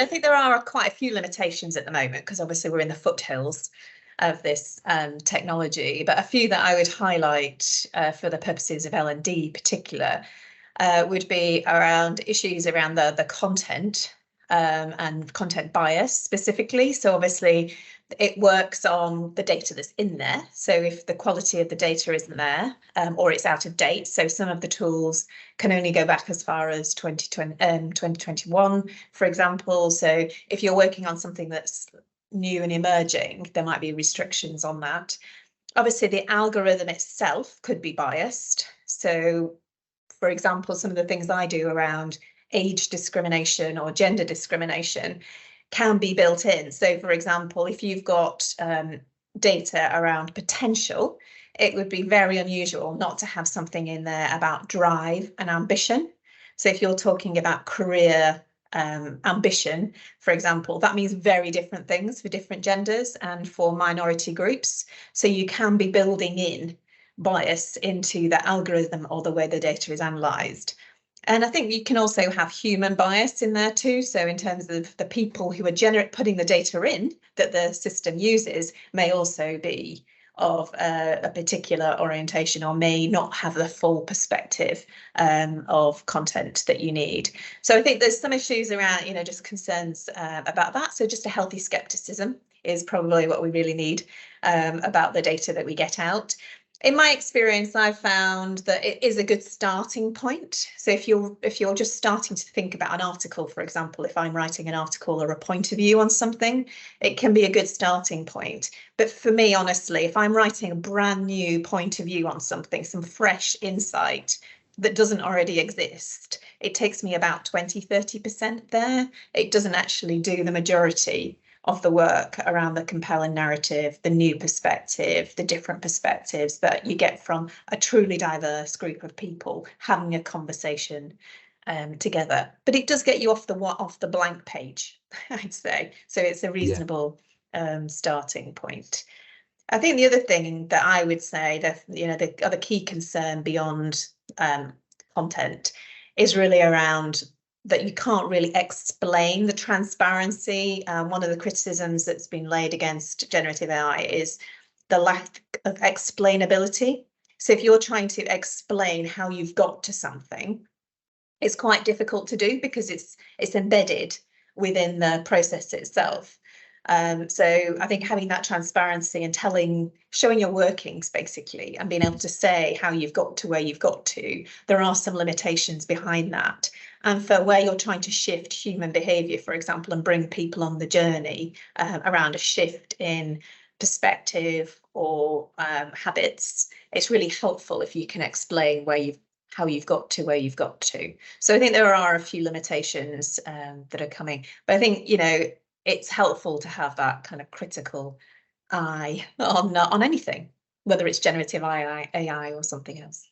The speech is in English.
I think there are quite a few limitations at the moment, because obviously we're in the foothills of this technology, but a few that I would highlight for the purposes of L&D particular would be around issues around the content and content bias specifically. So obviously it works on the data that's in there. So if the quality of the data isn't there or it's out of date, so some of the tools can only go back as far as 2021, for example. So if you're working on something that's new and emerging, there might be restrictions on that. Obviously, the algorithm itself could be biased. So, for example, some of the things I do around age discrimination or gender discrimination can be built in. So, for example, if you've got data around potential, it would be very unusual not to have something in there about drive and ambition. So if you're talking about career ambition, for example, that means very different things for different genders and for minority groups. So you can be building in bias into the algorithm or the way the data is analysed. And I think you can also have human bias in there too. So in terms of the people who are putting the data in that the system uses may also be of a particular orientation or may not have the full perspective of content that you need. So I think there's some issues around, just concerns about that. So just a healthy skepticism is probably what we really need about the data that we get out. In my experience, I've found that it is a good starting point. So if you're just starting to think about an article, for example, if I'm writing an article or a point of view on something, it can be a good starting point. But for me, honestly, if I'm writing a brand new point of view on something, some fresh insight that doesn't already exist, it takes me about 20–30% there. It doesn't actually do the majority of the work around the compelling narrative, the new perspective, the different perspectives that you get from a truly diverse group of people having a conversation together. But it does get you off the blank page, I'd say. So it's a reasonable starting point. I think the other thing that I would say that, the other key concern beyond content is really around that you can't really explain the transparency. One of the criticisms that's been laid against generative AI is the lack of explainability. So if you're trying to explain how you've got to something, it's quite difficult to do because it's embedded within the process itself. So I think having that transparency and showing your workings basically, and being able to say how you've got to where you've got to, there are some limitations behind that. And for where you're trying to shift human behaviour, for example, and bring people on the journey around a shift in perspective or habits, it's really helpful if you can explain how you've got to where you've got to. So I think there are a few limitations that are coming, but I think, it's helpful to have that kind of critical eye on anything, whether it's generative AI or something else.